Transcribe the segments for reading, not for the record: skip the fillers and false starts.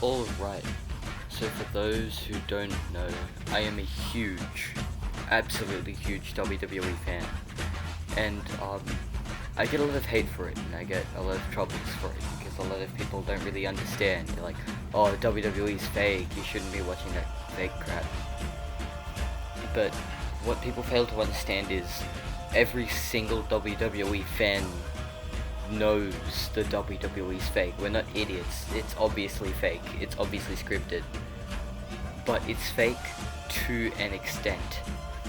Alright, so for those who don't know, I am a huge, absolutely huge WWE fan, and I get a lot of hate for it, and I get a lot of troubles for it, because a lot of people don't really understand. They're like, oh, WWE's fake, you shouldn't be watching that fake crap. But what people fail to understand is, every single WWE fan knows the WWE's fake. We're not idiots. It's obviously fake. It's obviously scripted. But it's fake to an extent.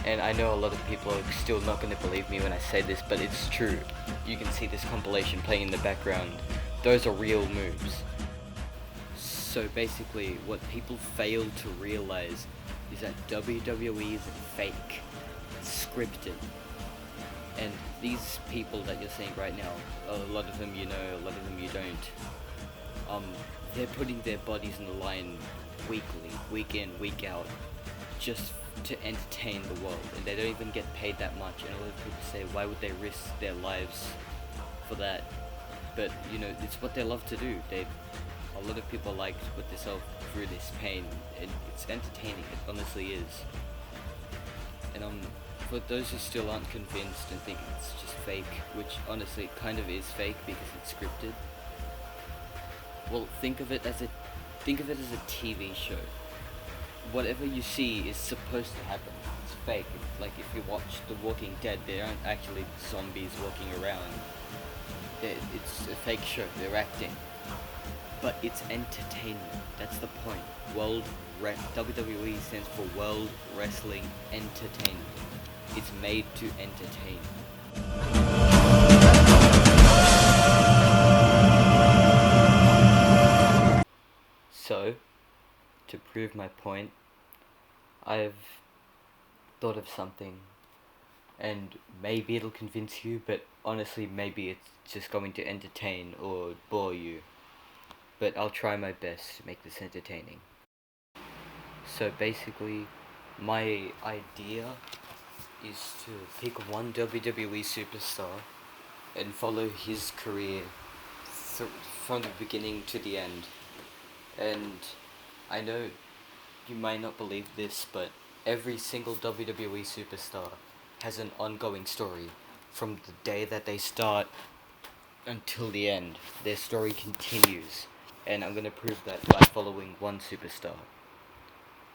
And I know a lot of people are still not going to believe me when I say this, but it's true. You can see this compilation playing in the background. Those are real moves. So basically, what people fail to realize is that WWE is fake. It's scripted. And these people that you're seeing right now, a lot of them you know, a lot of them you don't, they're putting their bodies on the line weekly, week in, week out, just to entertain the world, and they don't even get paid that much. And a lot of people say, why would they risk their lives for that? But you know, it's what they love to do. A lot of people like to put themselves through this pain, and it's entertaining. It honestly is. And for those who still aren't convinced and think it's just fake, which honestly it kind of is fake because it's scripted. Well, think of it as a TV show. Whatever you see is supposed to happen. It's fake. Like if you watch The Walking Dead, there aren't actually zombies walking around. It's a fake show. They're acting. But it's entertainment. That's the point. WWE stands for World Wrestling Entertainment. It's made to entertain. So, to prove my point, I've thought of something, and maybe it'll convince you, but honestly maybe it's just going to entertain or bore you. But I'll try my best to make this entertaining. So basically, my idea is to pick one WWE superstar and follow his career from the beginning to the end. And I know you might not believe this, but every single WWE superstar has an ongoing story from the day that they start until the end. Their story continues, and I'm going to prove that by following one superstar.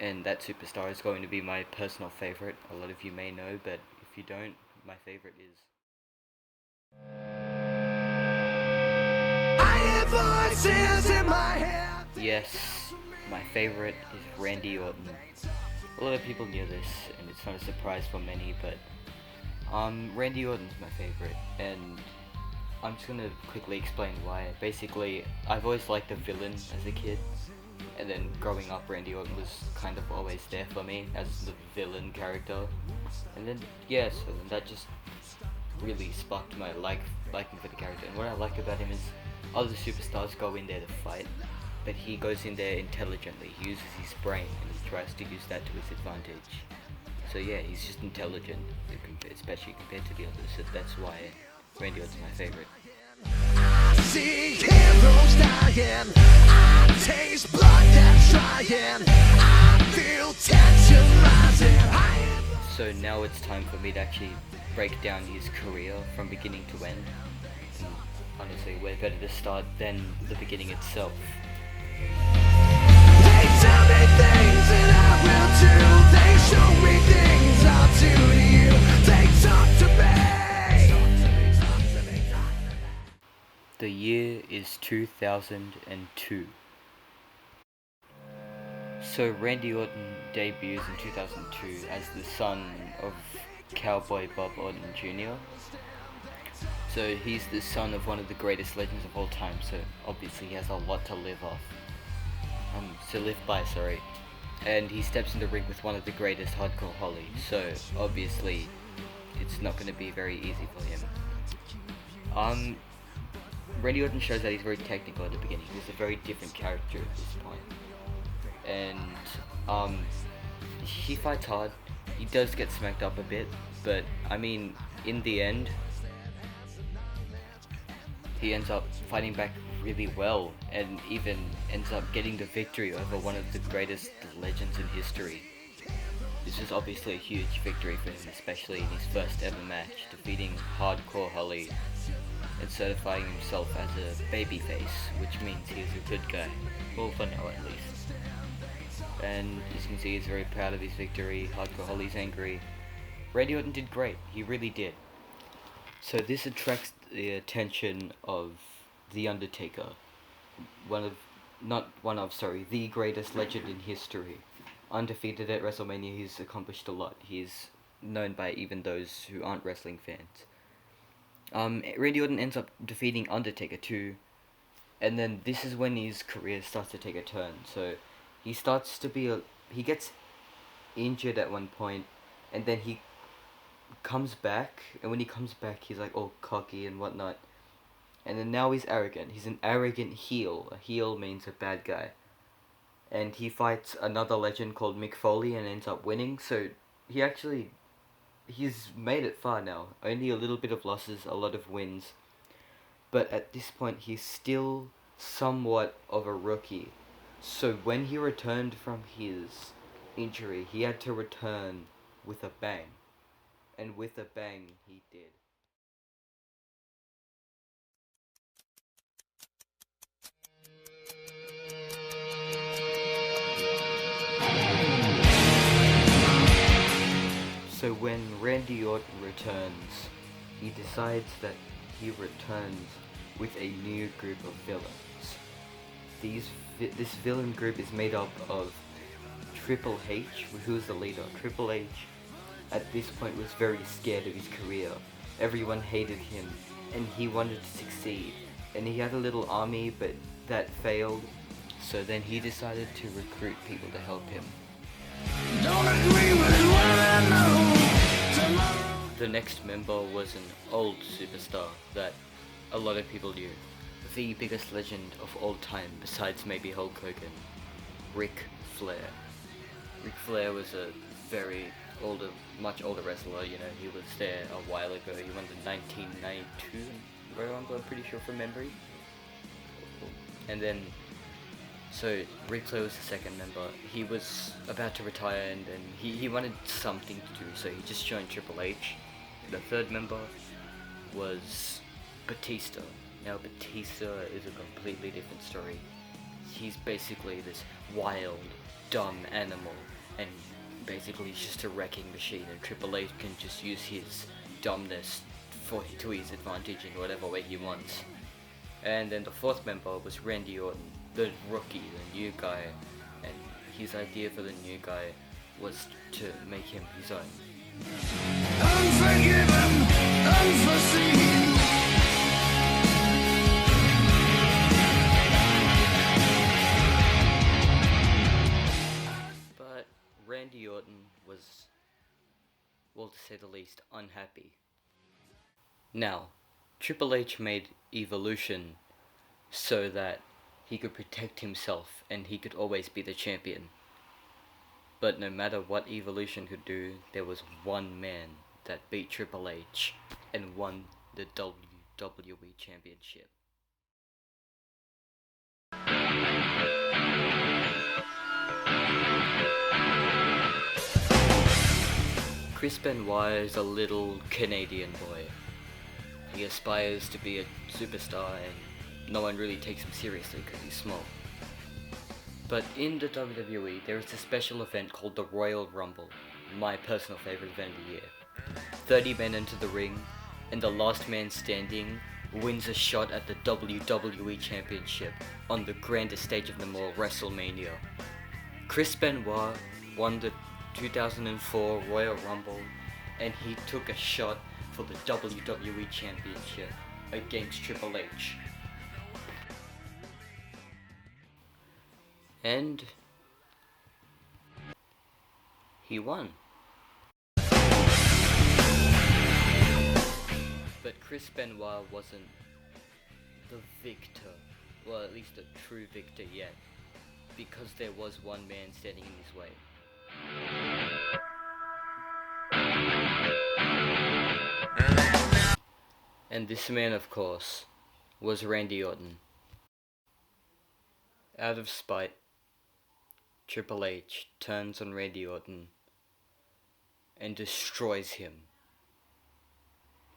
And that superstar is going to be my personal favorite. A lot of you may know, but if you don't, my favorite is... I hear voices in my head. Yes, my favorite is Randy Orton. A lot of people knew this, and it's not a surprise for many, but Randy Orton's my favorite, and I'm just gonna quickly explain why. Basically, I've always liked the villain as a kid, and then growing up, Randy Orton was kind of always there for me as the villain character. And then, yeah, so that just really sparked my liking for the character. And what I like about him is other superstars go in there to fight, but he goes in there intelligently. He uses his brain and he tries to use that to his advantage. So yeah, he's just intelligent, especially compared to the others. So that's why Randy Orton's my favorite. I see heroes dying. I taste blood that's trying. I feel tension rising. So now it's time for me to actually break down his career from beginning to end. And honestly, way better to start than the beginning itself. They tell me things and I will do. They show me things I'll do to you. They talk to me. The year is 2002. So Randy Orton debuts in 2002 as the son of Cowboy Bob Orton Jr. So he's the son of one of the greatest legends of all time, so obviously he has a lot to live by, and he steps in the ring with one of the greatest, Hardcore Holly, so obviously it's not going to be very easy for him. Randy Orton shows that he's very technical at the beginning. He's a very different character at this point, and he fights hard. He does get smacked up a bit, but I mean, in the end, he ends up fighting back really well and even ends up getting the victory over one of the greatest legends in history. This is obviously a huge victory for him, especially in his first ever match, defeating Hardcore Holly and certifying himself as a babyface, which means he is a good guy. Well, for now at least. And as you can see, he's very proud of his victory. Hardcore Holly's angry. Randy Orton did great, he really did. So this attracts the attention of The Undertaker, the greatest legend in history. Undefeated at WrestleMania, he's accomplished a lot. He's known by even those who aren't wrestling fans. Randy Orton ends up defeating Undertaker too, and then this is when his career starts to take a turn. So he he gets injured at one point, and then he comes back, and when he comes back, he's like all cocky and whatnot. And then now he's arrogant. He's an arrogant heel. A heel means a bad guy. And he fights another legend called Mick Foley and ends up winning. So he's made it far now. Only a little bit of losses, a lot of wins. But at this point, he's still somewhat of a rookie. So when he returned from his injury, he had to return with a bang. And with a bang, he did. So when Randy Orton returns, he decides that he returns with a new group of villains. This villain group is made up of Triple H, who is the leader. Triple H at this point was very scared of his career. Everyone hated him, and he wanted to succeed. And he had a little army, but that failed. So then he decided to recruit people to help him. Don't agree with what I know. The next member was an old superstar that a lot of people knew. The biggest legend of all time, besides maybe Hulk Hogan, Ric Flair. Ric Flair was a much older wrestler. You know, he was there a while ago. He won the 1992 Royal Rumble, I'm pretty sure from memory. And then, so Ric Flair was the second member. He was about to retire and he wanted something to do, so he just joined Triple H. The third member was Batista. Now Batista is a completely different story. He's basically this wild, dumb animal, and basically he's just a wrecking machine, and Triple H can just use his dumbness to his advantage in whatever way he wants. And then the fourth member was Randy Orton, the rookie, the new guy, and his idea for the new guy was to make him his own. Unforgiven, unforeseen. But Randy Orton was, well, to say the least, unhappy. Now, Triple H made Evolution so that he could protect himself and he could always be the champion. But no matter what Evolution could do, there was one man that beat Triple H and won the WWE Championship. Chris Benoit is a little Canadian boy. He aspires to be a superstar and no one really takes him seriously because he's small. But in the WWE, there is a special event called the Royal Rumble, my personal favorite event of the year. 30 men enter the ring, and the last man standing wins a shot at the WWE Championship on the grandest stage of them all, WrestleMania. Chris Benoit won the 2004 Royal Rumble, and he took a shot for the WWE Championship against Triple H. And he won. But Chris Benoit wasn't the victor, well, at least a true victor yet, because there was one man standing in his way. And this man, of course, was Randy Orton. Out of spite, Triple H turns on Randy Orton and destroys him,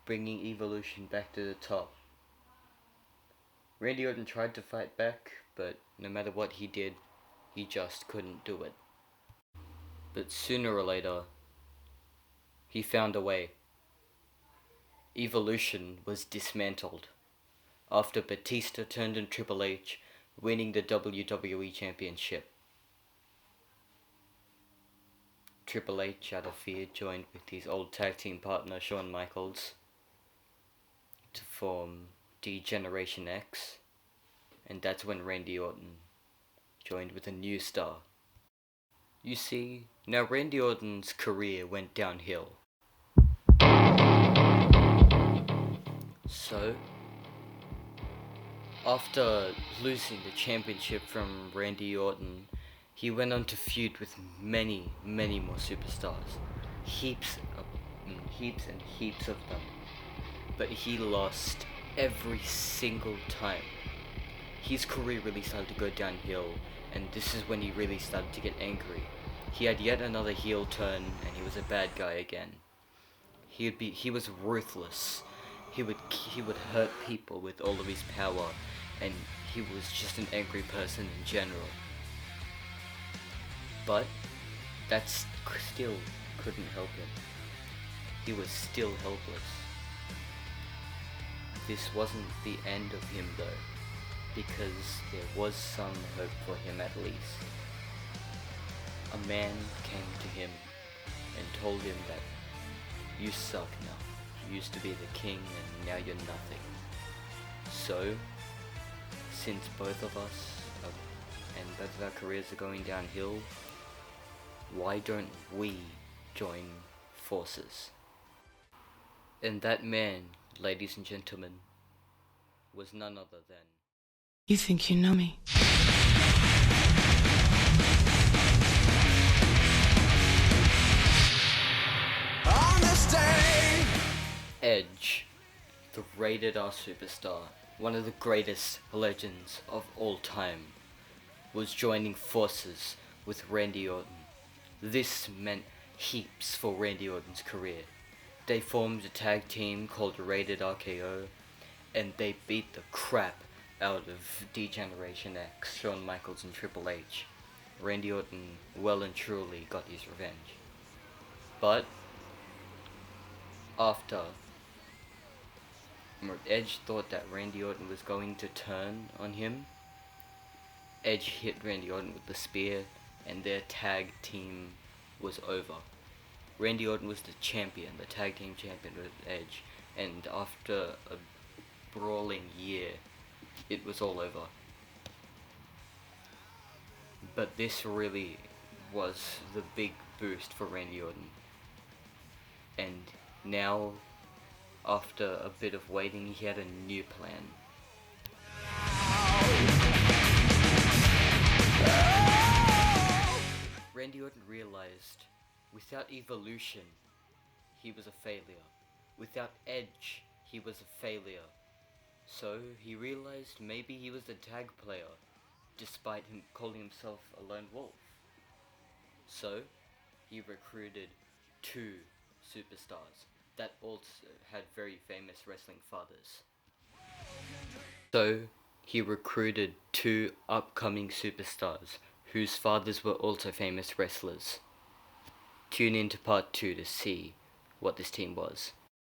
bringing Evolution back to the top. Randy Orton tried to fight back, but no matter what he did, he just couldn't do it. But sooner or later, he found a way. Evolution was dismantled after Batista turned on Triple H, winning the WWE Championship. Triple H, out of fear, joined with his old tag team partner Shawn Michaels to form D-Generation X, and that's when Randy Orton joined with a new star. You see, now Randy Orton's career went downhill. So, after losing the championship from Randy Orton, he went on to feud with many, many more superstars. Heaps and heaps of them. But he lost every single time. His career really started to go downhill, and this is when he really started to get angry. He had yet another heel turn, and he was a bad guy again. He was ruthless. He would hurt people with all of his power, and he was just an angry person in general. But that still couldn't help him. He was still helpless. This wasn't the end of him though, because there was some hope for him at least. A man came to him and told him that you suck now. You used to be the king and now you're nothing. So, since both of us and both of our careers are going downhill, why don't we join forces? And that man, ladies and gentlemen, was none other than... You think you know me? On this day, Edge, the rated R superstar, one of the greatest legends of all time, was joining forces with Randy Orton. This meant heaps for Randy Orton's career. They formed a tag team called Rated RKO, and they beat the crap out of D-Generation X, Shawn Michaels and Triple H. Randy Orton well and truly got his revenge. But after Edge thought that Randy Orton was going to turn on him, Edge hit Randy Orton with the spear, and their tag team was over. Randy Orton was the champion, the tag team champion with Edge, and after a brawling year, it was all over. But this really was the big boost for Randy Orton. And now, after a bit of waiting, he had a new plan. Randy Orton realized without Evolution, he was a failure. Without Edge, he was a failure. So he realized maybe he was a tag player, despite him calling himself a lone wolf. So he recruited 2 superstars that also had very famous wrestling fathers. So he recruited 2 upcoming superstars whose fathers were also famous wrestlers. Tune in to part 2 to see what this team was.